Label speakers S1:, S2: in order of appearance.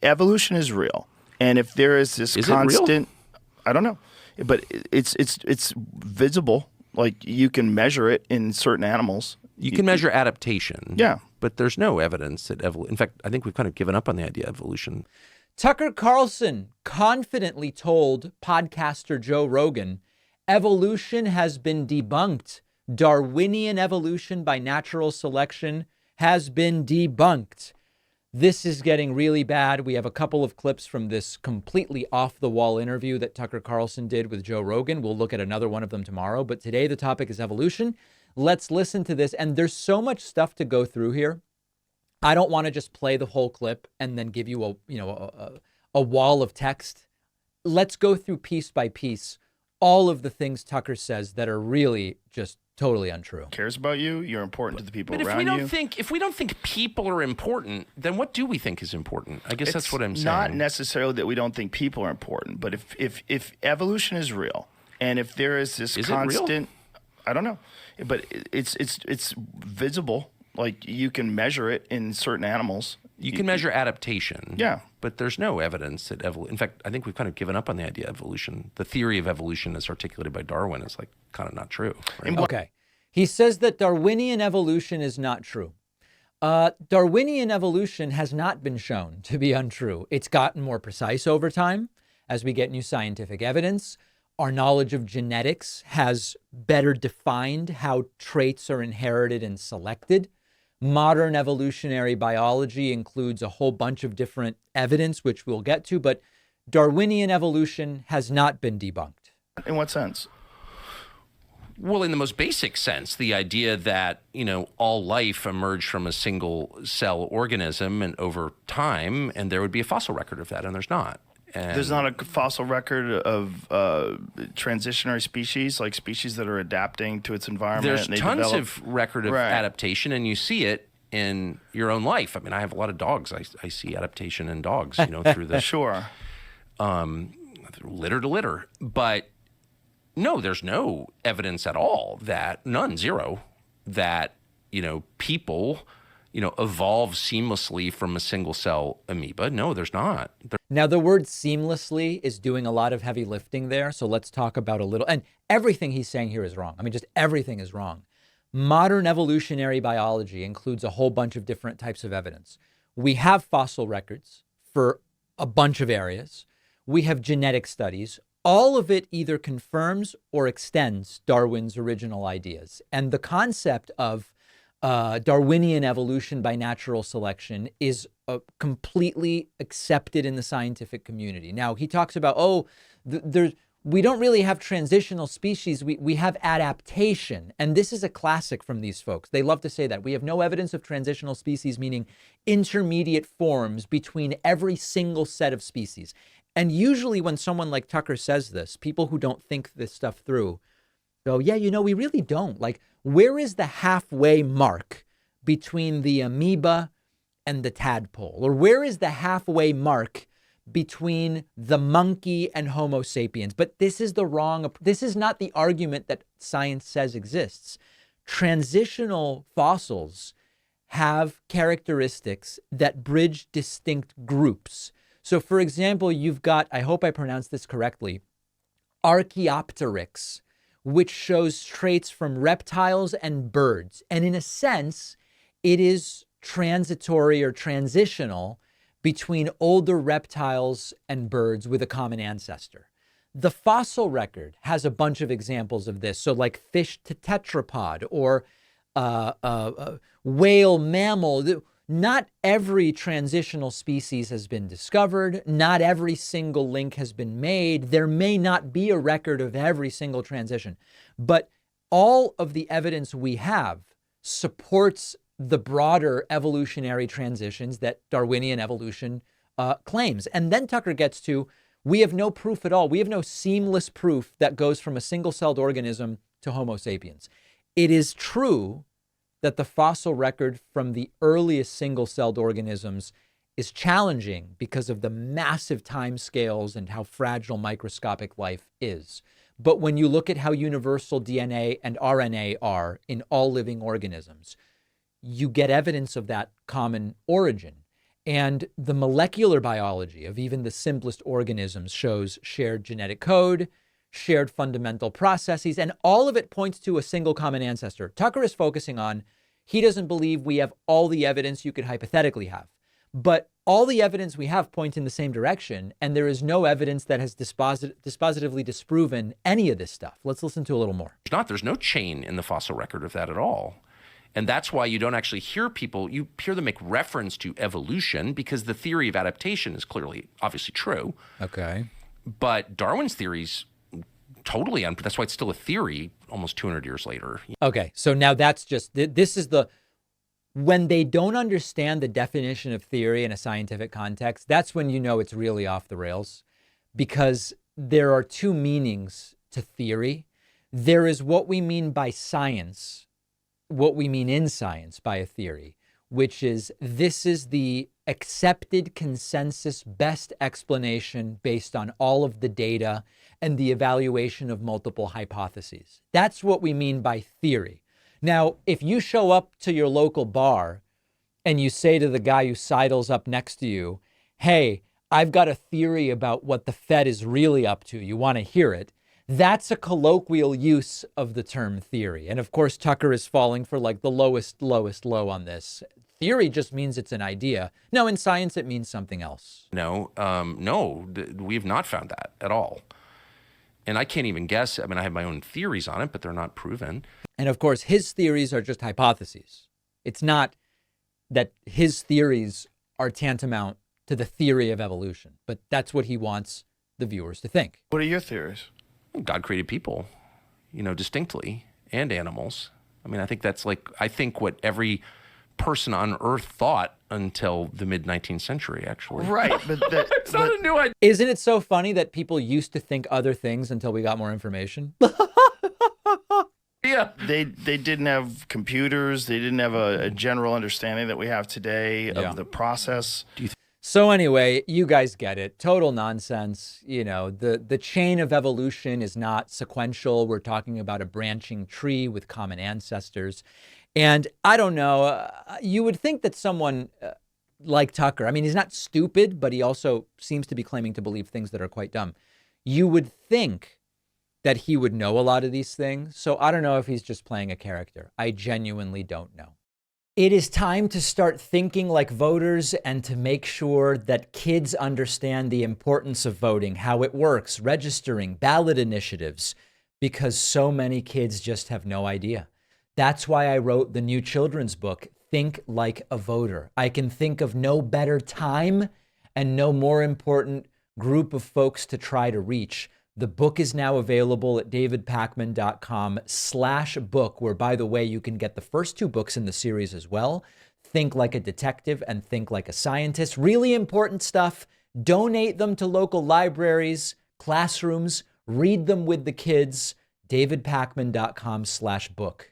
S1: evolution is real, and if there is this constant, I don't know, but it's visible. Like you can measure it in certain animals.
S2: You can measure adaptation.
S1: Yeah.
S2: But there's no evidence that in fact, I think we've kind of given up on the idea of evolution.
S3: Tucker Carlson confidently told podcaster Joe Rogan, evolution has been debunked. Darwinian evolution by natural selection has been debunked. This is getting really bad. We have a couple of clips from this completely off-the-wall interview that Tucker Carlson did with Joe Rogan. We'll look at another one of them tomorrow. But today the topic is evolution. Let's listen to this. And there's so much stuff to go through here. I don't want to just play the whole clip and then give you a wall of text. Let's go through piece by piece all of the things Tucker says that are really just totally untrue.
S1: Cares about you. You're important to the people around you.
S2: But if we don't think people are important, then what do we think is important? I guess that's what I'm saying.
S1: Not necessarily that we don't think people are important, but if evolution is real, and if there is this constant, I don't know, but it's visible. Like you can measure it in certain animals.
S2: You can measure adaptation.
S1: Yeah.
S2: But there's no evidence that in fact, I think we've kind of given up on the idea of evolution. The theory of evolution as articulated by Darwin is like kind of not true. Right?
S3: Okay. He says that Darwinian evolution is not true. Darwinian evolution has not been shown to be untrue. It's gotten more precise over time as we get new scientific evidence. Our knowledge of genetics has better defined how traits are inherited and selected. Modern evolutionary biology includes a whole bunch of different evidence, which we'll get to, but Darwinian evolution has not been debunked.
S1: In what sense?
S2: Well, in the most basic sense, the idea that, all life emerged from a single cell organism and over time, and there would be a fossil record of that, and there's not. And
S1: there's not a fossil record of transitionary species, like species that are adapting to its environment.
S2: There's
S1: and they
S2: tons of record of adaptation, and you see it in your own life. I mean, I have a lot of dogs. I see adaptation in dogs, through the
S1: sure,
S2: litter to litter. But no, there's no evidence at all zero, that people evolve seamlessly from a single cell amoeba. No, there's not.
S3: Now, the word seamlessly is doing a lot of heavy lifting there. So let's talk about a little, and everything he's saying here is wrong. I mean, just everything is wrong. Modern evolutionary biology includes a whole bunch of different types of evidence. We have fossil records for a bunch of areas. We have genetic studies. All of it either confirms or extends Darwin's original ideas. And the concept of Darwinian evolution by natural selection is completely accepted in the scientific community. Now, he talks about, we don't really have transitional species. We have adaptation. And this is a classic from these folks. They love to say that. We have no evidence of transitional species, meaning intermediate forms between every single set of species. And usually when someone like Tucker says this, people who don't think this stuff through go, yeah, we really don't. Like, where is the halfway mark between the amoeba and the tadpole? Or where is the halfway mark between the monkey and Homo sapiens? But this is not the argument that science says exists. Transitional fossils have characteristics that bridge distinct groups. So for example, you've got, I hope I pronounced this correctly, Archaeopteryx, which shows traits from reptiles and birds. And in a sense, it is transitory or transitional between older reptiles and birds with a common ancestor. The fossil record has a bunch of examples of this. So like fish to tetrapod or whale mammal. Not every transitional species has been discovered. Not every single link has been made. There may not be a record of every single transition, but all of the evidence we have supports the broader evolutionary transitions that Darwinian evolution claims. And then Tucker gets to, we have no proof at all. We have no seamless proof that goes from a single-celled organism to Homo sapiens. It is true that the fossil record from the earliest single-celled organisms is challenging because of the massive time scales and how fragile microscopic life is. But when you look at how universal DNA and RNA are in all living organisms, you get evidence of that common origin. And the molecular biology of even the simplest organisms shows shared genetic code, shared fundamental processes, and all of it points to a single common ancestor. Tucker is focusing on, he doesn't believe we have all the evidence you could hypothetically have. But all the evidence we have points in the same direction, and there is no evidence that has dispositively disproven any of this stuff. Let's listen to a little more.
S2: There's no chain in the fossil record of that at all. And that's why you don't actually hear people, you hear them make reference to evolution because the theory of adaptation is clearly, obviously true.
S3: Okay.
S2: But Darwin's theory's totally, that's why it's still a theory almost 200 years later.
S3: Okay, so now that's just, this is when they don't understand the definition of theory in a scientific context, that's when you know it's really off the rails, because there are two meanings to theory. There is what we mean by science, what we mean in science by a theory, which is this is the accepted consensus best explanation based on all of the data and the evaluation of multiple hypotheses. That's what we mean by theory. Now, if you show up to your local bar and you say to the guy who sidles up next to you, hey, I've got a theory about what the Fed is really up to. You want to hear it? That's a colloquial use of the term theory. And of course, Tucker is falling for like the lowest low on this. Theory just means it's an idea. No, in science, it means something else.
S2: No, we've not found that at all. And I can't even guess. I mean, I have my own theories on it, but they're not proven.
S3: And of course, his theories are just hypotheses. It's not that his theories are tantamount to the theory of evolution, but that's what he wants the viewers to think.
S1: What are your theories?
S2: God created people, distinctly, and animals. I mean, I think what every person on Earth thought until the mid-19th century, actually.
S1: Right, but
S2: it's not a new idea.
S3: Isn't it so funny that people used to think other things until we got more information?
S2: Yeah.
S1: They didn't have computers. They didn't have a general understanding that we have today of the process.
S3: So anyway, you guys get it. Total nonsense. The chain of evolution is not sequential. We're talking about a branching tree with common ancestors. And I don't know, you would think that someone like Tucker, I mean, he's not stupid, but he also seems to be claiming to believe things that are quite dumb. You would think that he would know a lot of these things. So I don't know if he's just playing a character. I genuinely don't know. It is time to start thinking like voters and to make sure that kids understand the importance of voting, how it works, registering, ballot initiatives, because so many kids just have no idea. That's why I wrote the new children's book, Think Like a Voter. I can think of no better time and no more important group of folks to try to reach. The book is now available at davidpakman.com/book, where, by the way, you can get the first two books in the series as well. Think Like a Detective and Think Like a Scientist. Really important stuff. Donate them to local libraries, classrooms, read them with the kids. davidpakman.com/book.